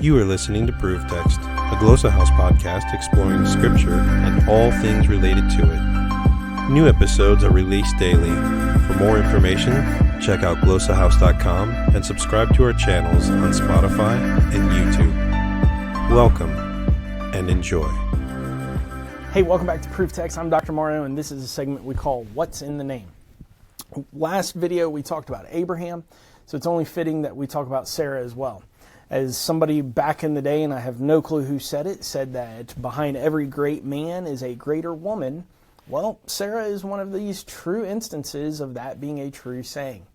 You are listening to Proof Text, a Glossa House podcast exploring Scripture and all things related to it. New episodes are released daily. For more information, check out glossahouse.com and subscribe to our channels on Spotify and YouTube. Welcome and enjoy. Hey, welcome back to Proof Text. I'm Dr. Mario, and this is a segment we call What's in the Name. Last video, we talked about Abraham, so it's only fitting that we talk about Sarah as well. As somebody back in the day, and I have no clue who said it, said that behind every great man is a greater woman. Well, Sarah is one of these true instances of that being a true saying.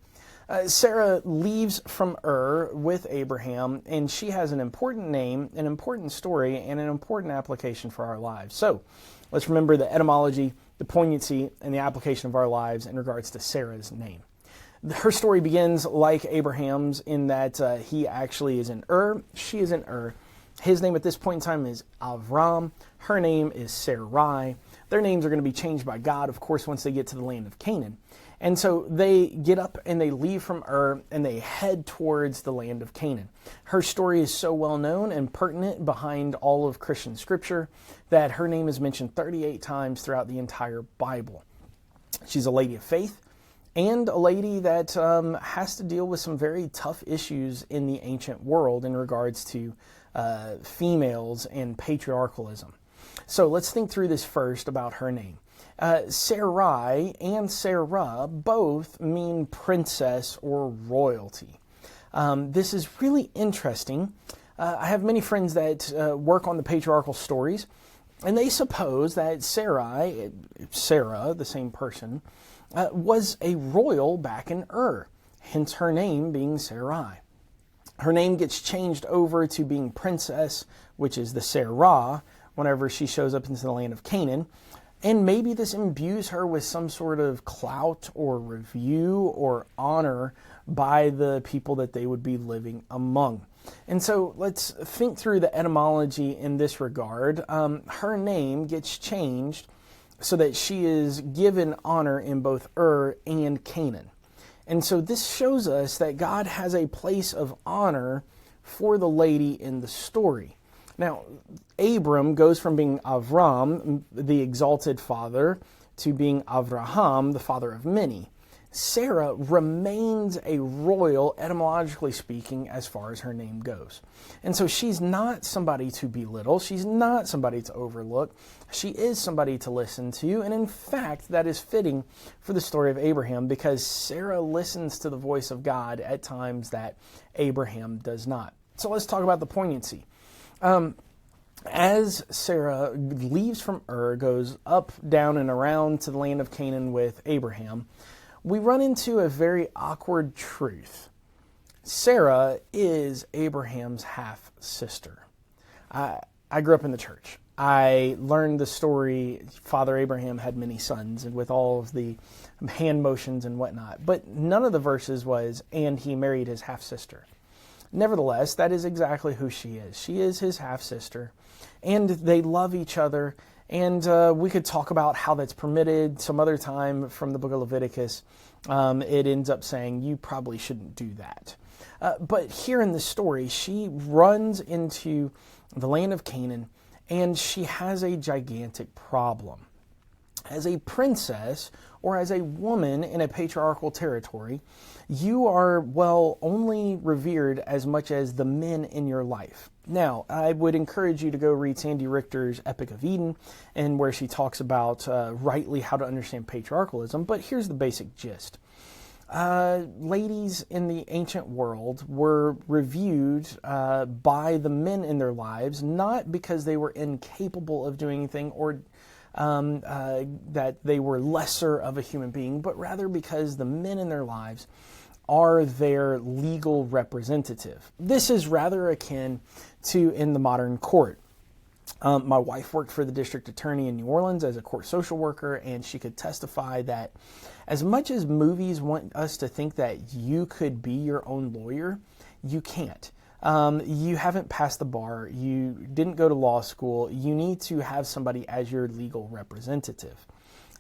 Sarah leaves from Ur with Abraham, and she has an important name, an important story, and an important application for our lives. So let's remember the etymology, the poignancy, and the application of our lives in regards to Sarah's name. Her story begins like Abraham's in that he actually is in Ur, she is in Ur. His name at this point in time is Avram. Her name is Sarai. Their names are going to be changed by God, of course, once they get to the land of Canaan. And so they get up and they leave from Ur and they head towards the land of Canaan. Her story is so well known and pertinent behind all of Christian scripture that her name is mentioned 38 times throughout the entire Bible. She's a lady of faith and a lady that has to deal with some very tough issues in the ancient world in regards to females and patriarchalism. So let's think through this first about her name. Sarai and Sarah both mean princess or royalty. This is really interesting. I have many friends that work on the patriarchal stories, and they suppose that Sarah, the same person, was a royal back in Ur, hence her name being Sarai. Her name gets changed over to being princess, which is the Sarah, whenever she shows up into the land of Canaan. And maybe this imbues her with some sort of clout or review or honor by the people that they would be living among. And so let's think through the etymology in this regard. Her name gets changed so that she is given honor in both Ur and Canaan. And so this shows us that God has a place of honor for the lady in the story. Now, Abram goes from being Avram, the exalted father, to being Avraham, the father of many. Sarah remains a royal, etymologically speaking, as far as her name goes. And so she's not somebody to belittle. She's not somebody to overlook. She is somebody to listen to. And in fact, that is fitting for the story of Abraham because Sarah listens to the voice of God at times that Abraham does not. So let's talk about the poignancy. As Sarah leaves from Ur, goes up, down, and around to the land of Canaan with Abraham, we run into a very awkward truth. Sarah is Abraham's half-sister. I grew up in the church. I learned the story, Father Abraham had many sons, and with all of the hand motions and whatnot. But none of the verses was, and he married his half-sister. Nevertheless, that is exactly who she is. She is his half-sister, and they love each other. And we could talk about how that's permitted some other time from the book of Leviticus. It ends up saying you probably shouldn't do that. But here in the story, she runs into the land of Canaan, and she has a gigantic problem. As a princess or as a woman in a patriarchal territory, you are, only revered as much as the men in your life. Now, I would encourage you to go read Sandy Richter's Epic of Eden, and where she talks about rightly how to understand patriarchalism, but here's the basic gist. Ladies in the ancient world were reviewed by the men in their lives, not because they were incapable of doing anything or that they were lesser of a human being, but rather because the men in their lives are their legal representative. This is rather akin to in the modern court. My wife worked for the district attorney in New Orleans as a court social worker, and she could testify that as much as movies want us to think that you could be your own lawyer, you can't. You haven't passed the bar, you didn't go to law school, you need to have somebody as your legal representative.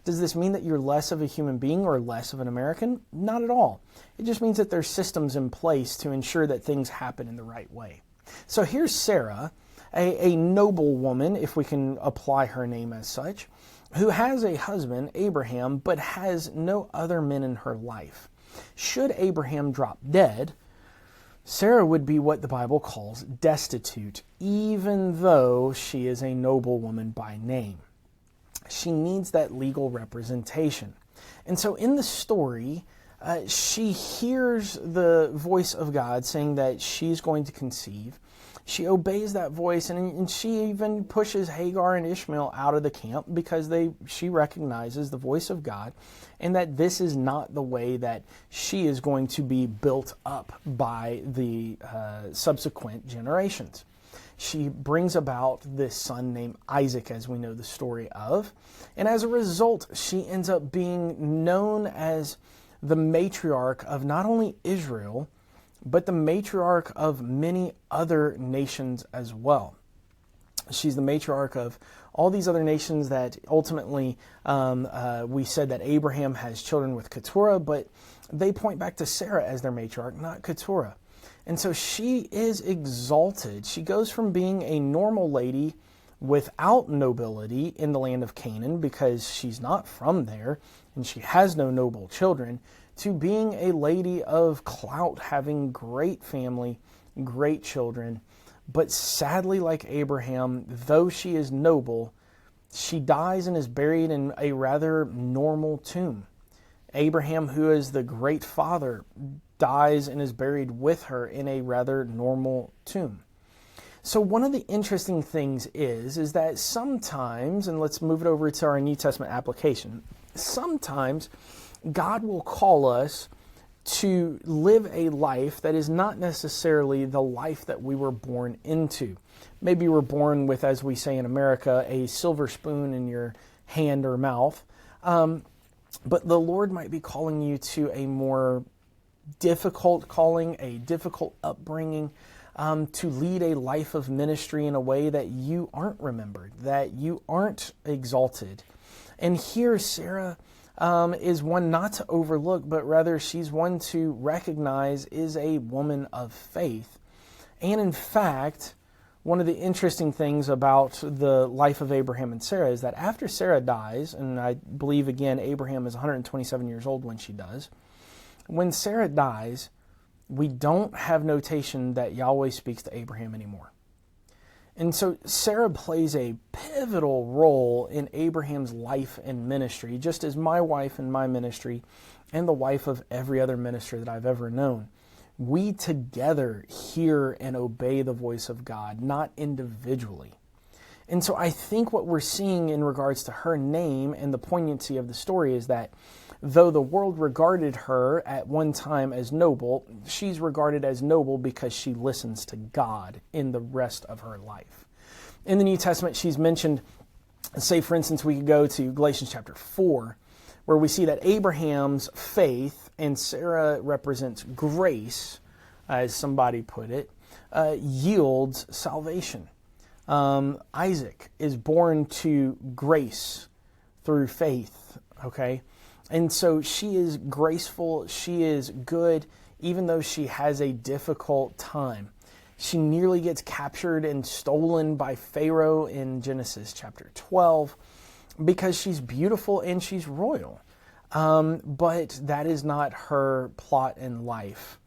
Does this mean that you're less of a human being or less of an American? Not at all. It just means that there's systems in place to ensure that things happen in the right way. So here's Sarah, a noble woman, if we can apply her name as such, who has a husband, Abraham, but has no other men in her life. Should Abraham drop dead, Sarah would be what the Bible calls destitute, even though she is a noble woman by name. She needs that legal representation. And so in the story, she hears the voice of God saying that she's going to conceive. She obeys that voice, and she even pushes Hagar and Ishmael out of the camp because she recognizes the voice of God and that this is not the way that she is going to be built up by the subsequent generations. She brings about this son named Isaac, as we know the story of, and as a result, she ends up being known as the matriarch of not only Israel, but the matriarch of many other nations as well. She's the matriarch of all these other nations that ultimately we said that Abraham has children with Keturah, but they point back to Sarah as their matriarch, not Keturah. And so she is exalted. She goes from being a normal lady without nobility in the land of Canaan because she's not from there and she has no noble children, to being a lady of clout, having great family, great children. But sadly, like Abraham, though she is noble, she dies and is buried in a rather normal tomb. Abraham, who is the great father, dies and is buried with her in a rather normal tomb. So one of the interesting things is that sometimes, and let's move it over to our New Testament application, sometimes God will call us to live a life that is not necessarily the life that we were born into. Maybe we're born with, as we say in America, a silver spoon in your hand or mouth. But the Lord might be calling you to a more difficult calling, a difficult upbringing, to lead a life of ministry in a way that you aren't remembered, that you aren't exalted. And here Sarah is one not to overlook, but rather she's one to recognize is a woman of faith. And in fact, one of the interesting things about the life of Abraham and Sarah is that after Sarah dies, and I believe again Abraham is 127 years old when she does, when Sarah dies, we don't have notation that Yahweh speaks to Abraham anymore. And so Sarah plays a pivotal role in Abraham's life and ministry, just as my wife and my ministry and the wife of every other minister that I've ever known. We together hear and obey the voice of God, not individually. And so I think what we're seeing in regards to her name and the poignancy of the story is that though the world regarded her at one time as noble, she's regarded as noble because she listens to God in the rest of her life. In the New Testament, she's mentioned, say for instance, we could go to Galatians chapter 4, where we see that Abraham's faith and Sarah represents grace, as somebody put it, yields salvation. Isaac is born to grace through faith, okay? And so she is graceful, she is good, even though she has a difficult time. She nearly gets captured and stolen by Pharaoh in Genesis chapter 12 because she's beautiful and she's royal. But that is not her plot in life.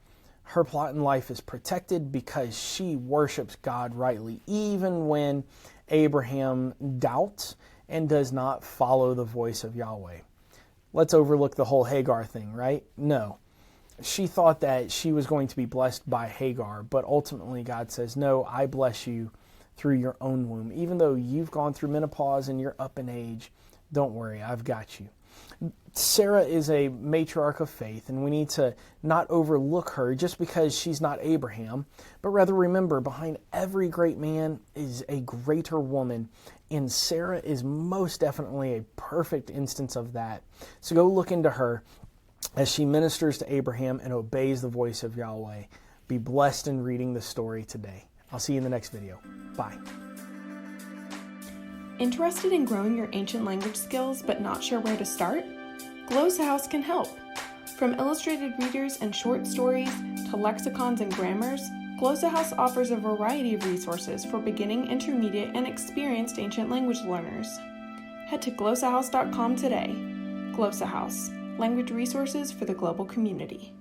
Her plot in life is protected because she worships God rightly, even when Abraham doubts and does not follow the voice of Yahweh. Let's overlook the whole Hagar thing, right? No. She thought that she was going to be blessed by Hagar, but ultimately God says, no, I bless you through your own womb. Even though you've gone through menopause and you're up in age, don't worry, I've got you. Sarah is a matriarch of faith, and we need to not overlook her just because she's not Abraham, but rather remember, behind every great man is a greater woman, and Sarah is most definitely a perfect instance of that. So go look into her as she ministers to Abraham and obeys the voice of Yahweh. Be blessed in reading the story today. I'll see you in the next video. Bye. Interested in growing your ancient language skills but not sure where to start? Glossa House can help. From illustrated readers and short stories to lexicons and grammars, Glossa House offers a variety of resources for beginning, intermediate, and experienced ancient language learners. Head to glossahouse.com today. Glossa House, language resources for the global community.